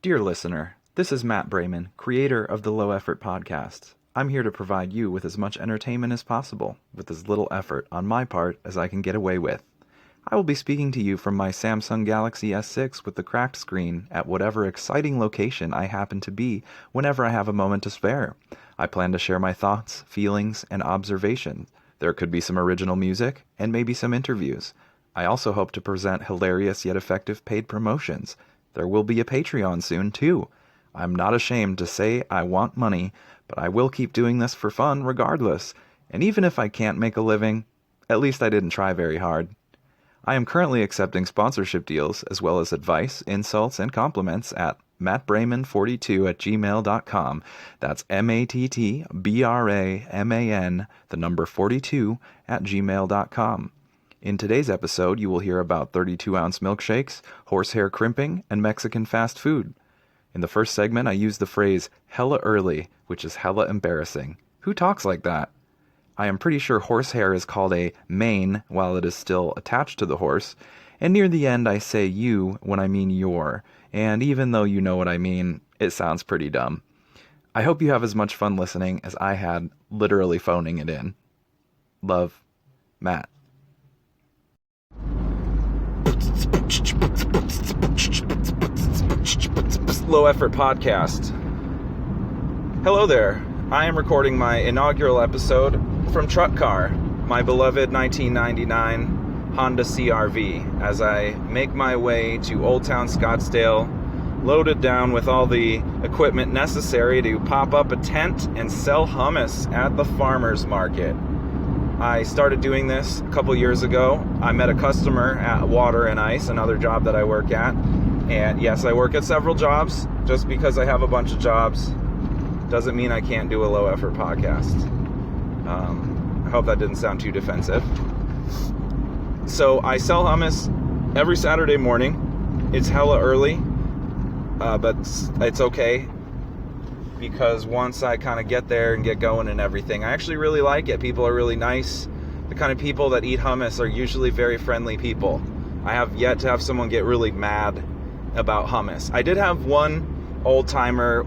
Dear listener, this is Matt Brayman, creator of the Low Effort Podcast. I'm here to provide you with as much entertainment as possible, with as little effort on my part as I can get away with. I will be speaking to you from my Samsung Galaxy S6 with the cracked screen at whatever exciting location I happen to be whenever I have a moment to spare. I plan to share my thoughts, feelings, and observations. There could be some original music, and maybe some interviews. I also hope to present hilarious yet effective paid promotions. There will be a Patreon soon, too. I'm not ashamed to say I want money, but I will keep doing this for fun regardless. And even if I can't make a living, at least I didn't try very hard. I am currently accepting sponsorship deals, as well as advice, insults, and compliments at mattbrayman42@gmail.com. That's MATTBRAMAN, the number 42, @gmail.com. In today's episode, you will hear about 32-ounce milkshakes, horsehair crimping, and Mexican fast food. In the first segment, I used the phrase hella early, which is hella embarrassing. Who talks like that? I am pretty sure horsehair is called a mane while it is still attached to the horse, and near the end I say you when I mean your, and even though you know what I mean, it sounds pretty dumb. I hope you have as much fun listening as I had literally phoning it in. Love, Matt. Low Effort Podcast. Hello there. I am recording my inaugural episode from Truck Car, my beloved 1999 Honda CR-V, as I make my way to Old Town Scottsdale, loaded down with all the equipment necessary to pop up a tent and sell hummus at the farmer's market. I started doing this a couple years ago. I met a customer at Water and Ice, another job that I work at. And yes, I work at several jobs. Just because I have a bunch of jobs doesn't mean I can't do a low effort podcast. I hope that didn't sound too defensive. So I sell hummus every Saturday morning. It's hella early, but it's okay. Because once I kind of get there and get going and everything, I actually really like it. People are really nice. The kind of people that eat hummus are usually very friendly people. I have yet to have someone get really mad about hummus. I did have one old timer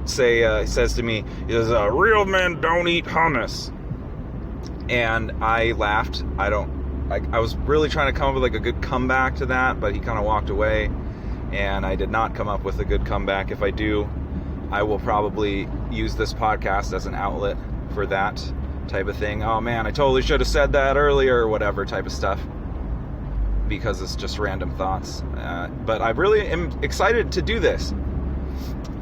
says to me, real men don't eat hummus. And I laughed. I was really trying to come up with like a good comeback to that, but he kind of walked away, and I did not come up with a good comeback. If I do, I will probably use this podcast as an outlet for that type of thing. Oh man, I totally should have said that earlier, or whatever type of stuff, because it's just random thoughts. But I really am excited to do this.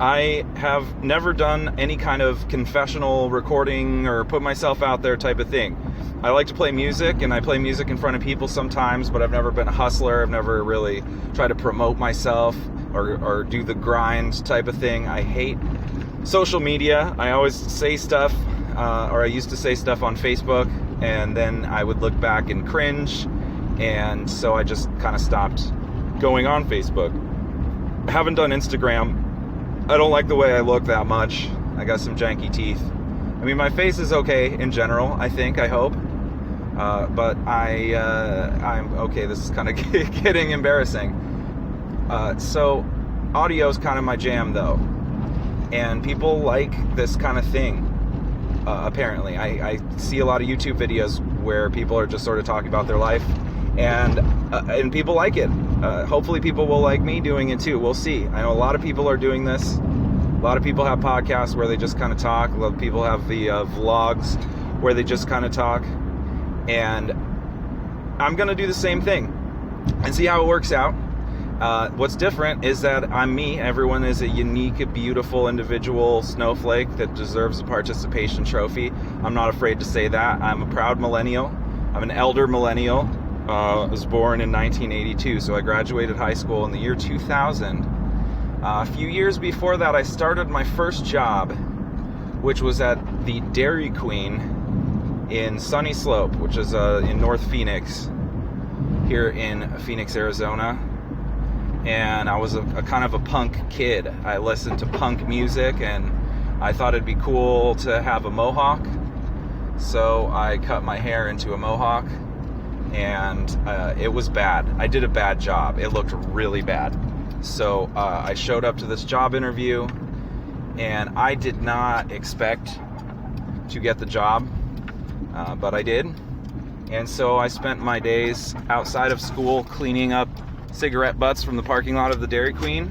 I have never done any kind of confessional recording or put myself out there type of thing. I like to play music, and I play music in front of people sometimes, but I've never been a hustler. I've never really tried to promote myself or do the grind type of thing. I hate social media. I always say stuff, or I used to say stuff on Facebook, and then I would look back and cringe, and so I just kind of stopped going on Facebook. I haven't done Instagram. I don't like the way I look that much. I got some janky teeth. I mean, my face is okay in general, I hope. But I'm okay. This is kind of getting embarrassing. So audio is kind of my jam, though. And people like this kind of thing, apparently. I see a lot of YouTube videos where people are just sort of talking about their life, and people like it. Hopefully people will like me doing it too. We'll see. I know a lot of people are doing this. A lot of people have podcasts where they just kind of talk. A lot of people have the vlogs where they just kind of talk. And I'm going to do the same thing and see how it works out. What's different is that I'm me. Everyone is a unique, beautiful individual snowflake that deserves a participation trophy. I'm not afraid to say that. I'm a proud millennial. I'm an elder millennial. I was born in 1982, so I graduated high school in the year 2000. A few years before that, I started my first job, which was at the Dairy Queen in Sunny Slope, which is in North Phoenix, here in Phoenix, Arizona. And I was a kind of a punk kid. I listened to punk music, and I thought it'd be cool to have a mohawk. So I cut my hair into a mohawk, and it was bad. I did a bad job. It looked really bad. So I showed up to this job interview, and I did not expect to get the job, but I did. And so I spent my days outside of school cleaning up cigarette butts from the parking lot of the Dairy Queen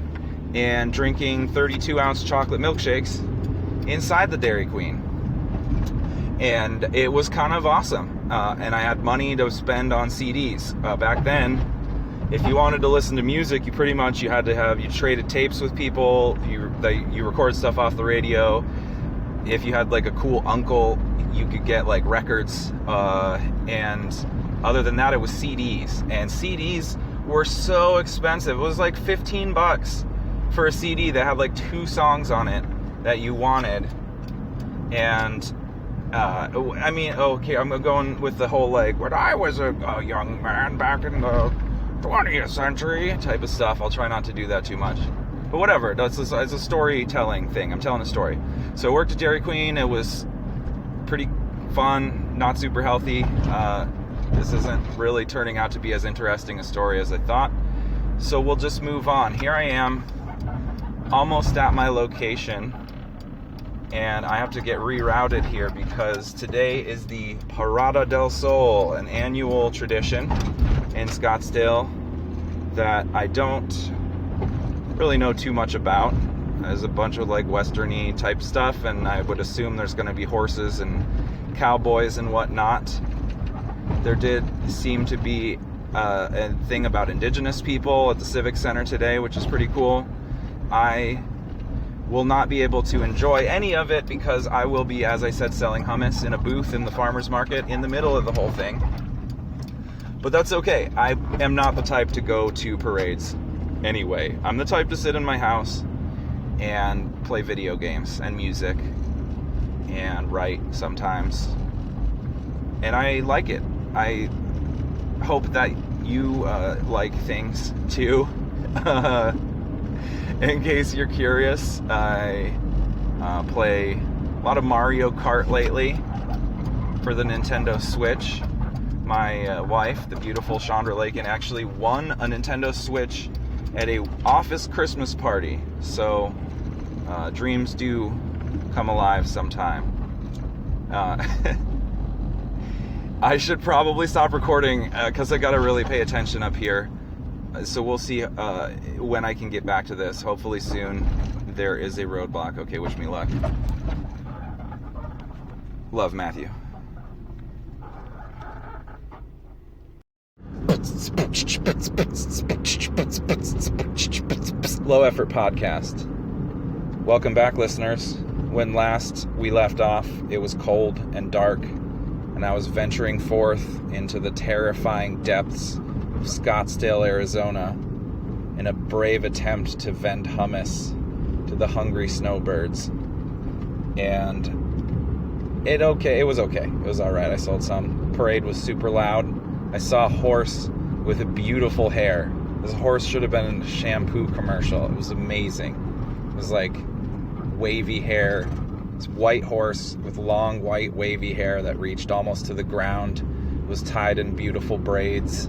and drinking 32-ounce chocolate milkshakes inside the Dairy Queen. And it was kind of awesome. And I had money to spend on CDs. Back then, if you wanted to listen to music, you traded tapes with people, you record stuff off the radio. If you had like a cool uncle, you could get like records. And other than that, it was CDs. And CDs were so expensive. It was like $15 for a CD that had like 2 songs on it that you wanted. And okay, I'm going with the whole like, when I was a young man back in the 20th century type of stuff. I'll try not to do that too much. But whatever, it's a storytelling thing. I'm telling a story. So I worked at Dairy Queen. It was pretty fun, not super healthy. This isn't really turning out to be as interesting a story as I thought. So we'll just move on. Here I am, almost at my location. And I have to get rerouted here because today is the Parada del Sol, an annual tradition in Scottsdale that I don't really know too much about. There's a bunch of like western-y type stuff, and I would assume there's going to be horses and cowboys and whatnot. There did seem to be a thing about indigenous people at the Civic Center today, which is pretty cool. I will not be able to enjoy any of it because I will be, as I said, selling hummus in a booth in the farmer's market in the middle of the whole thing. But that's okay. I am not the type to go to parades anyway. I'm the type to sit in my house and play video games and music and write sometimes. And I like it. I hope that you like things too. In case you're curious, I play a lot of Mario Kart lately for the Nintendo Switch. My wife, the beautiful Chandra Lakin, actually won a Nintendo Switch at a office Christmas party. So dreams do come alive sometime. I should probably stop recording because I gotta really pay attention up here. So we'll see when I can get back to this. Hopefully soon. There is a roadblock. Okay, wish me luck. Love, Matthew. Low Effort Podcast. Welcome back, listeners. When last we left off, it was cold and dark, and I was venturing forth into the terrifying depths of Scottsdale, Arizona, in a brave attempt to vend hummus to the hungry snowbirds. And it was okay. It was all right. I sold some. Parade was super loud. I saw a horse with a beautiful hair. This horse should have been in a shampoo commercial. It was amazing. It was like wavy hair. This white horse with long white wavy hair that reached almost to the ground. It was tied in beautiful braids.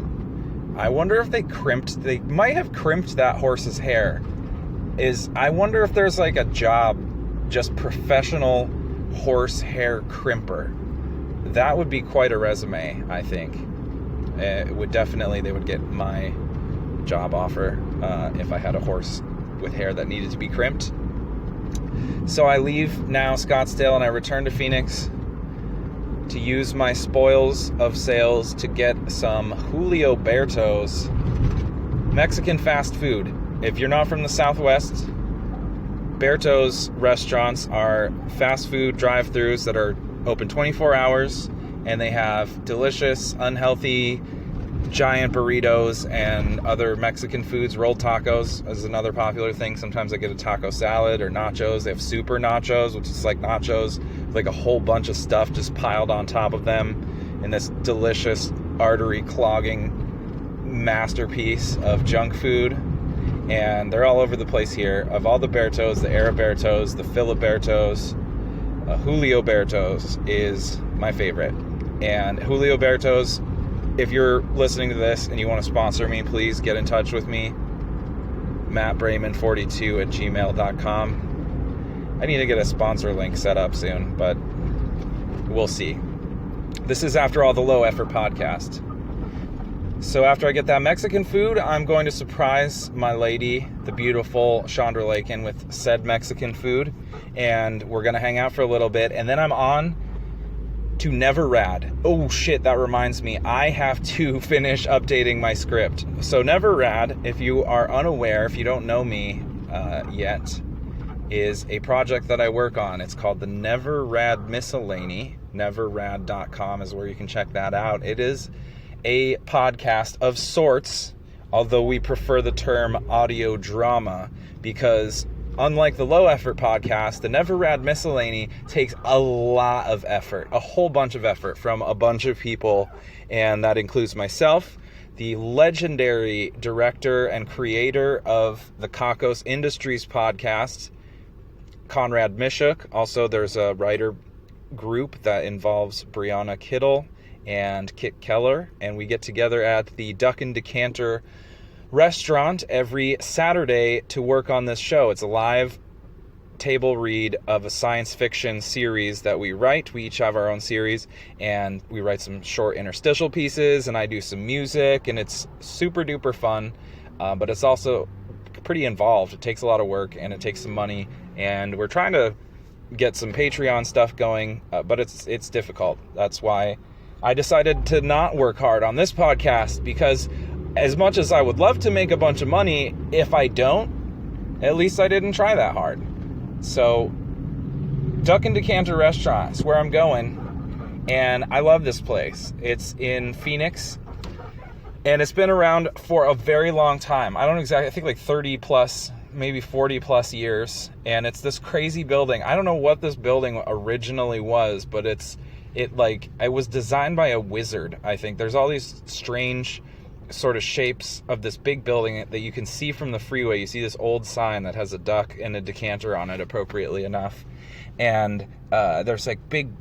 I wonder if they might have crimped that horse's hair. I wonder if there's like a job, just professional horse hair crimper. That would be quite a resume, I think. They would get my job offer if I had a horse with hair that needed to be crimped. So I leave now Scottsdale and I return to Phoenix to use my spoils of sales to get some Julio Berto's Mexican fast food. If you're not from the Southwest, Berto's restaurants are fast food drive-thrus that are open 24 hours, and they have delicious, unhealthy, giant burritos and other Mexican foods. Rolled tacos is another popular thing. Sometimes I get a taco salad or nachos. They have super nachos, which is like nachos with like a whole bunch of stuff just piled on top of them in this delicious, artery-clogging masterpiece of junk food. And they're all over the place here. Of all the Bertos, the Arabertos, the Filibertos, Julio Berto's is my favorite. And Julio Berto's, if you're listening to this and you want to sponsor me, please get in touch with me. mattbrayman42@gmail.com. I need to get a sponsor link set up soon, but we'll see. This is, after all, the Low Effort Podcast. So after I get that Mexican food, I'm going to surprise my lady, the beautiful Chandra Lakin, with said Mexican food. And we're going to hang out for a little bit. And then I'm on to Never Rad. Oh shit, that reminds me. I have to finish updating my script. So Never Rad, if you are unaware, if you don't know me yet, is a project that I work on. It's called the Never Rad Miscellany. Neverrad.com is where you can check that out. It is a podcast of sorts, although we prefer the term audio drama, because unlike the Low Effort Podcast, the Never Rad Miscellany takes a lot of effort, a whole bunch of effort from a bunch of people, and that includes myself, the legendary director and creator of the Kakos Industries podcast, Conrad Mishuk. Also, there's a writer group that involves Brianna Kittle and Kit Keller, and we get together at the Duck and Decanter restaurant every Saturday to work on this show. It's a live table read of a science fiction series that we write. We each have our own series, and we write some short interstitial pieces, and I do some music, and it's super duper fun, but it's also pretty involved. It takes a lot of work, and it takes some money, and we're trying to get some Patreon stuff going, but it's difficult. That's why I decided to not work hard on this podcast, because as much as I would love to make a bunch of money, if I don't, at least I didn't try that hard. So Duck and Decanter Restaurant is where I'm going, and I love this place. It's in Phoenix, and it's been around for a very long time. I think like 30 plus, maybe 40 plus years, and it's this crazy building. I don't know what this building originally was, but it was designed by a wizard, I think. There's all these strange sort of shapes of this big building that you can see from the freeway. You see this old sign that has a duck and a decanter on it, appropriately enough. And there's like big,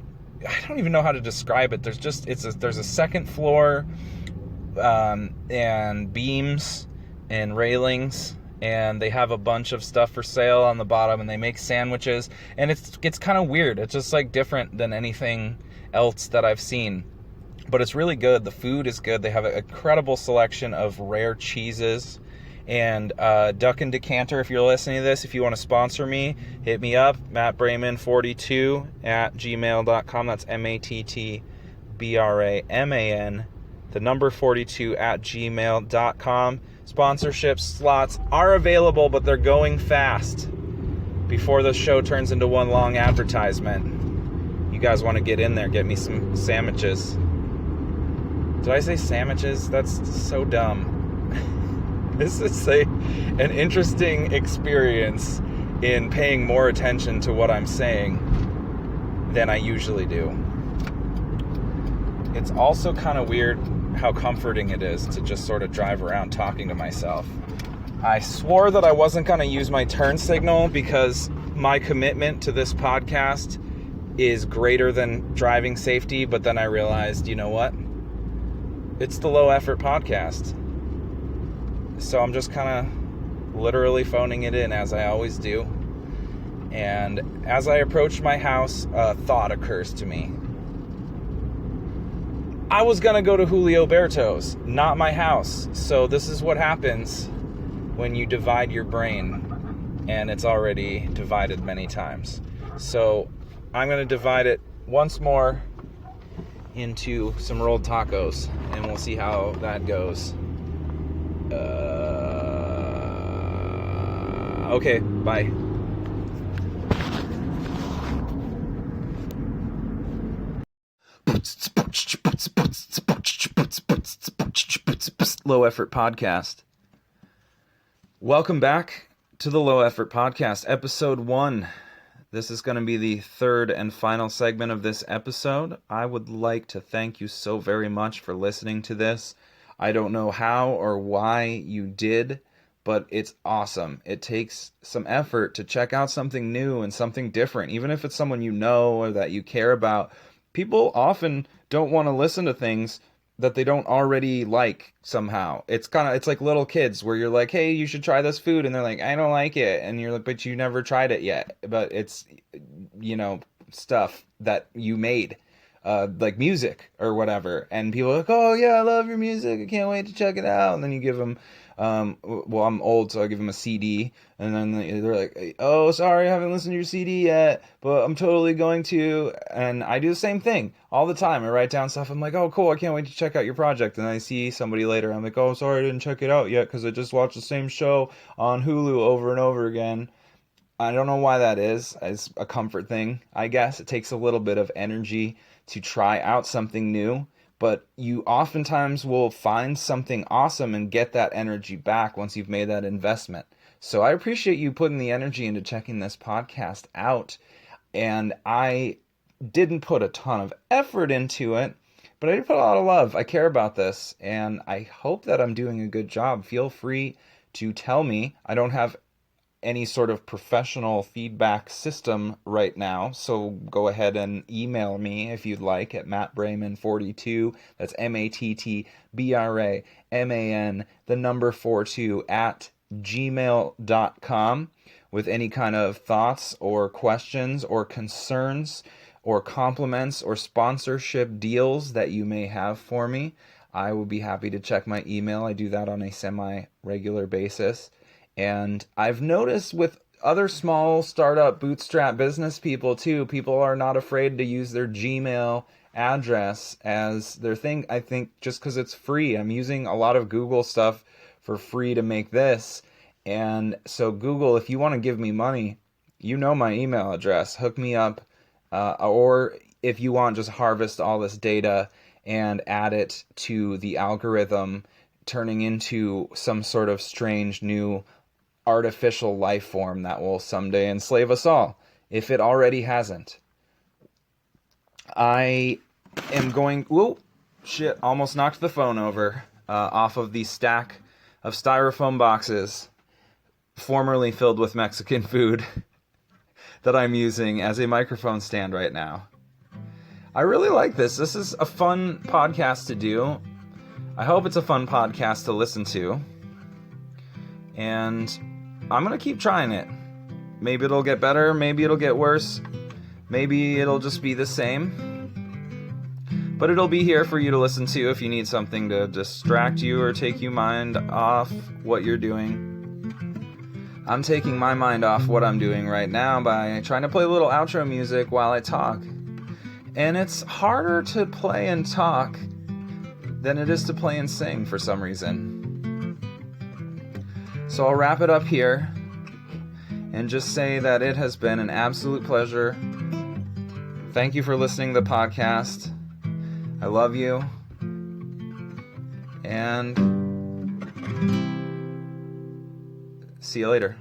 I don't even know how to describe it. There's a second floor and beams and railings, and they have a bunch of stuff for sale on the bottom, and they make sandwiches, and it's kind of weird. It's just like different than anything else that I've seen, but it's really good. The food is good. They have an incredible selection of rare cheeses. And Duck and Decanter, if you're listening to this, if you want to sponsor me, hit me up, mattbrayman42@gmail.com. That's MATTBRAMAN, the number 42@gmail.com. Sponsorship slots are available, but they're going fast before the show turns into one long advertisement. You guys want to get in there, get me some sandwiches. Did I say sandwiches? That's so dumb. This is an interesting experience in paying more attention to what I'm saying than I usually do. It's also kind of weird how comforting it is to just sort of drive around talking to myself. I swore that I wasn't going to use my turn signal because my commitment to this podcast is greater than driving safety, but then I realized, you know what? It's the Low Effort Podcast. So I'm just kind of literally phoning it in, as I always do. And as I approach my house, a thought occurs to me. I was going to go to Julio Berto's, not my house. So this is what happens when you divide your brain, and it's already divided many times. So I'm going to divide it once more into some rolled tacos, and we'll see how that goes. Okay, bye. Low Effort Podcast. Welcome back to the Low Effort Podcast, episode 1. This is going to be the third and final segment of this episode. I would like to thank you so very much for listening to this. I don't know how or why you did, but it's awesome. It takes some effort to check out something new and something different, even if it's someone you know or that you care about. People often don't want to listen to things that they don't already like somehow. It's like little kids where you're like, hey, you should try this food, and they're like, I don't like it, and you're like, but you never tried it yet. But it's, stuff that you made, like music or whatever, and people are like, oh yeah, I love your music, I can't wait to check it out, and then you give them, well, I'm old, so I give them a CD, and then they're like, oh, sorry, I haven't listened to your CD yet, but I'm totally going to. And I do the same thing all the time. I write down stuff, I'm like, oh cool, I can't wait to check out your project, and then I see somebody later, I'm like, oh, sorry, I didn't check it out yet because I just watched the same show on Hulu over and over again. I don't know why that is. It's a comfort thing, I guess. It takes a little bit of energy to try out something new, but you oftentimes will find something awesome and get that energy back once you've made that investment. So I appreciate you putting the energy into checking this podcast out, and I didn't put a ton of effort into it, but I did put a lot of love. I care about this, and I hope that I'm doing a good job. Feel free to tell me. I don't have any sort of professional feedback system right now, so go ahead and email me if you'd like at mattbraman42, that's MattBraman, the number 42, at gmail.com, with any kind of thoughts or questions or concerns or compliments or sponsorship deals that you may have for me. I will be happy to check my email. I do that on a semi-regular basis. And I've noticed with other small startup bootstrap business people too, people are not afraid to use their Gmail address as their thing. I think just because it's free. I'm using a lot of Google stuff for free to make this. And so Google, if you want to give me money, you know my email address. Hook me up. Or if you want, just harvest all this data and add it to the algorithm, turning into some sort of strange new artificial life form that will someday enslave us all, if it already hasn't. I am going... Whoa! Shit, almost knocked the phone over off of the stack of styrofoam boxes formerly filled with Mexican food that I'm using as a microphone stand right now. I really like this. This is a fun podcast to do. I hope it's a fun podcast to listen to. And I'm going to keep trying it. Maybe it'll get better, maybe it'll get worse, maybe it'll just be the same. But it'll be here for you to listen to if you need something to distract you or take your mind off what you're doing. I'm taking my mind off what I'm doing right now by trying to play a little outro music while I talk. And it's harder to play and talk than it is to play and sing for some reason. So I'll wrap it up here and just say that it has been an absolute pleasure. Thank you for listening to the podcast. I love you. And see you later.